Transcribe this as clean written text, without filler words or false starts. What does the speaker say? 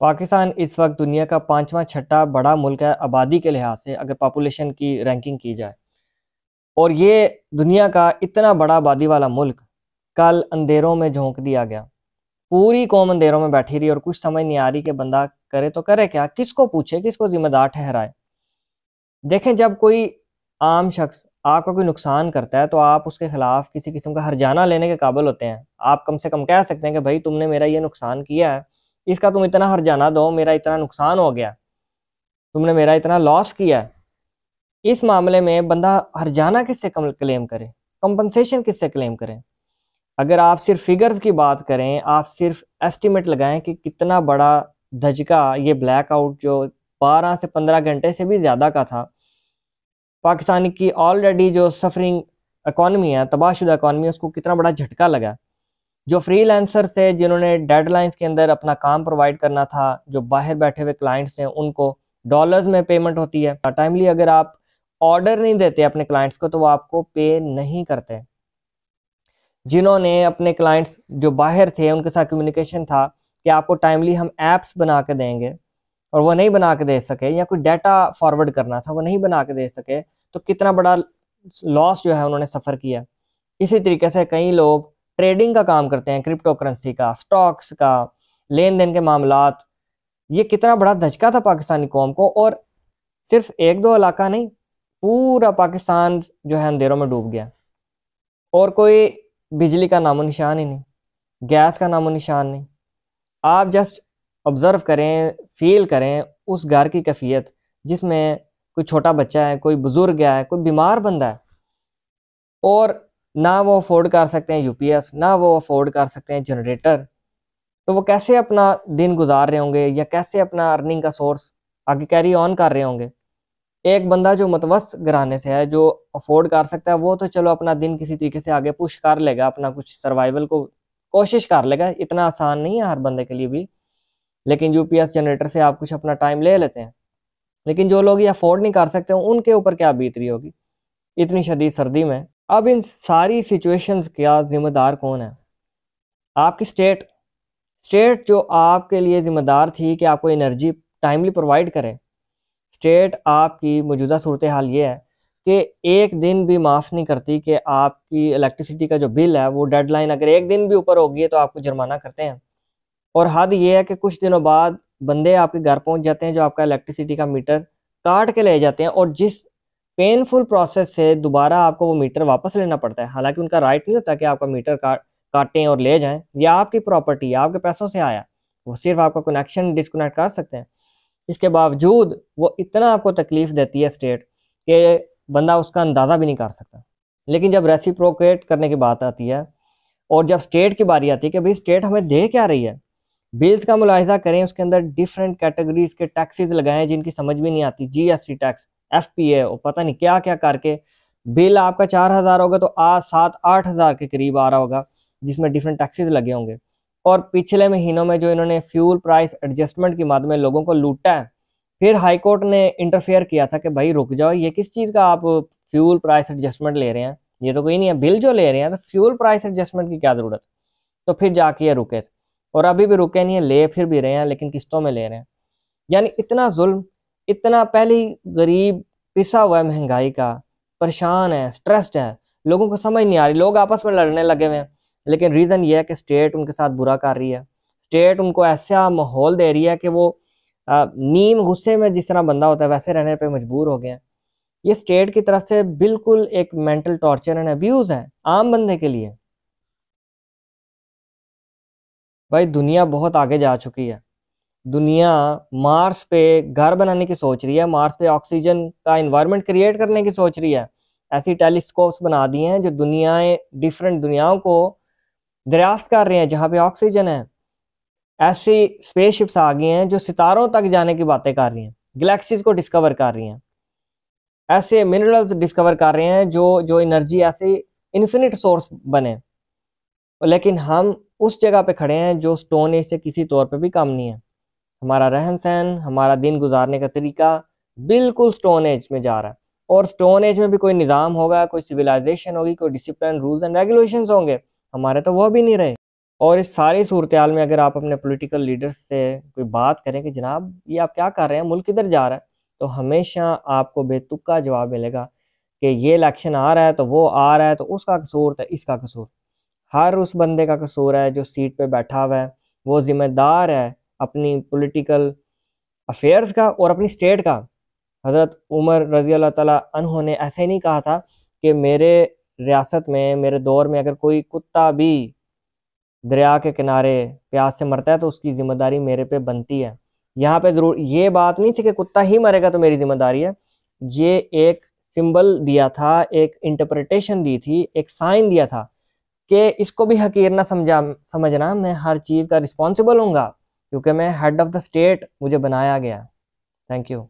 पाकिस्तान इस वक्त दुनिया का 5वां छठा बड़ा मुल्क है आबादी के लिहाज से, अगर पॉपुलेशन की रैंकिंग की जाए। और ये दुनिया का इतना बड़ा आबादी वाला मुल्क कल अंधेरों में झोंक दिया गया। पूरी कौम अंधेरों में बैठी रही और कुछ समझ नहीं आ रही कि बंदा करे तो करे क्या, किसको पूछे, किसको जिम्मेदार ठहराए। देखें, जब कोई आम शख्स आपका कोई नुकसान करता है तो आप उसके खिलाफ किसी किस्म का हर्जाना लेने के काबिल होते हैं। आप कम से कम कह सकते हैं कि भाई तुमने मेरा ये नुकसान किया है, इसका तुम इतना हर्जाना दो, मेरा इतना नुकसान हो गया, तुमने मेरा इतना लॉस किया है। इस मामले में बंदा हर्जाना किससे क्लेम करे, कंपनसेशन किससे क्लेम करे। अगर आप सिर्फ फिगर्स की बात करें, आप सिर्फ एस्टिमेट लगाएं कि कितना बड़ा धचका ये ब्लैकआउट जो 12 से 15 घंटे से भी ज़्यादा का था, पाकिस्तान की ऑलरेडी जो सफरिंग इकॉनमी है, तबाहशुदा इकॉनमी है, उसको कितना बड़ा झटका लगा। जो फ्रीलांसर्स है, जिन्होंने डेडलाइंस के अंदर अपना काम प्रोवाइड करना था, जो बाहर बैठे हुए क्लाइंट्स हैं, उनको डॉलर्स में पेमेंट होती है टाइमली। अगर आप ऑर्डर नहीं देते अपने क्लाइंट्स को तो वो आपको पे नहीं करते। जिन्होंने अपने क्लाइंट्स जो बाहर थे उनके साथ कम्युनिकेशन था कि आपको टाइमली हम ऐप्स बना के देंगे, और वो नहीं बना के दे सके, या कोई डाटा फॉरवर्ड करना था वो नहीं बना के दे सके, तो कितना बड़ा लॉस जो है उन्होंने सफ़र किया। इसी तरीके से कई लोग ट्रेडिंग का काम करते हैं, क्रिप्टो करेंसी का, स्टॉक्स का, लेन देन के मामलात। ये कितना बड़ा धचका था पाकिस्तानी कौम को। और सिर्फ एक दो इलाका नहीं, पूरा पाकिस्तान जो है अंधेरों में डूब गया। और कोई बिजली का नामो निशान ही नहीं, गैस का नामो निशान नहीं। आप जस्ट ऑब्जर्व करें, फील करें उस घर की कैफियत जिसमें कोई छोटा बच्चा है, कोई बुजुर्ग है, कोई बीमार बंदा है, और ना वो अफोर्ड कर सकते हैं यूपीएस, ना वो अफोर्ड कर सकते हैं जनरेटर। तो वो कैसे अपना दिन गुजार रहे होंगे, या कैसे अपना अर्निंग का सोर्स आगे कैरी ऑन कर रहे होंगे। एक बंदा जो मुतवस्सित घराने से है, जो अफोर्ड कर सकता है, वो तो चलो अपना दिन किसी तरीके से आगे पुश कर लेगा, अपना कुछ सर्वाइवल को कोशिश कर लेगा। इतना आसान नहीं है हर बंदे के लिए भी, लेकिन यूपीएस जनरेटर से आप कुछ अपना टाइम ले लेते हैं। लेकिन जो लोग ये अफोर्ड नहीं कर सकते, उनके ऊपर क्या बीत रही होगी इतनी शदीद सर्दी में। अब इन सारी सिचुएशंस का जिम्मेदार कौन है? आपकी स्टेट। स्टेट जो आपके लिए जिम्मेदार थी कि आपको एनर्जी टाइमली प्रोवाइड करे। स्टेट आपकी मौजूदा सूरत हाल ये है कि एक दिन भी माफ़ नहीं करती कि आपकी इलेक्ट्रिसिटी का जो बिल है वो डेडलाइन अगर एक दिन भी ऊपर होगी है तो आपको जुर्माना करते हैं। और हद ये है कि कुछ दिनों बाद बंदे आपके घर पहुंच जाते हैं जो आपका इलेक्ट्रिसिटी का मीटर काट के ले जाते हैं, और जिस पेनफुल प्रोसेस से दोबारा आपको वो मीटर वापस लेना पड़ता है। हालांकि उनका राइट नहीं होता कि आपका मीटर काटें और ले जाएं, या आपकी प्रॉपर्टी आपके पैसों से आया, वो सिर्फ आपका कनेक्शन डिस्कनेक्ट कर सकते हैं। इसके बावजूद वो इतना आपको तकलीफ देती है स्टेट कि बंदा उसका अंदाज़ा भी नहीं कर सकता। लेकिन जब रेसिप्रोकेट करने की बात आती है, और जब स्टेट की बारी आती है कि भाई स्टेट हमें दे क्या रही है, बिल्स का मुलाहिजा करें, उसके अंदर डिफरेंट कैटेगरीज के टैक्सेस लगाए जिनकी समझ भी नहीं आती। जीएसटी टैक्स, एफपीए, और पता नहीं क्या क्या करके बिल आपका 4,000 होगा तो आज 7-8 हज़ार के करीब आ रहा होगा, जिसमें डिफरेंट टैक्सेस लगे होंगे। और पिछले महीनों में जो इन्होंने फ्यूल प्राइस एडजस्टमेंट की मद में लोगों को लूटा है, फिर हाई कोर्ट ने इंटरफेयर किया था कि भाई रुक जाओ, ये किस चीज़ का आप फ्यूल प्राइस एडजस्टमेंट ले रहे हैं, ये तो कोई नहीं है, बिल जो ले रहे हैं तो फ्यूल प्राइस एडजस्टमेंट की क्या ज़रूरत। तो फिर जाके ये रुके, और अभी भी रुके नहीं है, ले फिर भी रहे हैं, लेकिन किस्तों में ले रहे हैं। यानी इतना जुल्म, इतना पहले ही गरीब पिसा हुआ है महंगाई का, परेशान है, स्ट्रेस्ड है, लोगों को समझ नहीं आ रही, लोग आपस में लड़ने लगे हुए हैं। लेकिन रीज़न ये है कि स्टेट उनके साथ बुरा कर रही है। स्टेट उनको ऐसा माहौल दे रही है कि वो नीम गुस्से में जिस तरह बंदा होता है वैसे रहने पे मजबूर हो गए हैं। ये स्टेट की तरफ से बिल्कुल एक मेंटल टॉर्चर एंड अब्यूज़ है आम बंदे के लिए। भाई दुनिया बहुत आगे जा चुकी है। दुनिया मार्स पे घर बनाने की सोच रही है, मार्स पे ऑक्सीजन का इन्वायरमेंट क्रिएट करने की सोच रही है। ऐसी टेलीस्कोप्स बना दिए हैं जो दुनियाएं, डिफरेंट दुनियाओं को दरियाफ्त कर रहे हैं जहाँ पे ऑक्सीजन है। ऐसी स्पेसशिप्स आ गई हैं जो सितारों तक जाने की बातें कर रही हैं, गैलेक्सीज को डिस्कवर कर रही हैं, ऐसे मिनरल्स डिस्कवर कर रहे हैं जो जो एनर्जी ऐसे इन्फिनिट सोर्स बने। लेकिन हम उस जगह पे खड़े हैं जो स्टोन एज से किसी तौर पे भी कम नहीं है। हमारा रहन सहन, हमारा दिन गुजारने का तरीका बिल्कुल स्टोन एज में जा रहा है। और स्टोन एज में भी कोई निज़ाम होगा, कोई सिविलाइजेशन होगी, कोई डिसिप्लिन, रूल्स एंड रेगुलेशंस होंगे, हमारे तो वो भी नहीं रहे। और इस सारी सूरत-ए-हाल में अगर आप अपने पॉलिटिकल लीडर्स से कोई बात करें कि जनाब ये आप क्या कर रहे हैं, मुल्क किधर जा रहा है? तो हमेशा आपको बेतुका जवाब मिलेगा कि ये इलेक्शन आ रहा है, तो वो आ रहा है, तो उसका कसूर तो इसका कसूर। हर उस बंदे का कसूर है जो सीट पे बैठा हुआ है, वो ज़िम्मेदार है अपनी पॉलिटिकल अफेयर्स का और अपनी स्टेट का। हज़रत उमर रज़ी अल्लाह ताला अन्हु ने ऐसे ही नहीं कहा था कि मेरे रियासत में, मेरे दौर में अगर कोई कुत्ता भी दरिया के किनारे प्यास से मरता है तो उसकी ज़िम्मेदारी मेरे पे बनती है। यहाँ पे ज़रूर ये बात नहीं थी कि कुत्ता ही मरेगा तो मेरी ज़िम्मेदारी है। ये एक सिंबल दिया था, एक इंटरप्रिटेशन दी थी, एक साइन दिया था कि इसको भी हकीर ना समझना, मैं हर चीज़ का रिस्पॉन्सिबल हूँगा क्योंकि मैं हेड ऑफ़ द स्टेट मुझे बनाया गया। Thank you.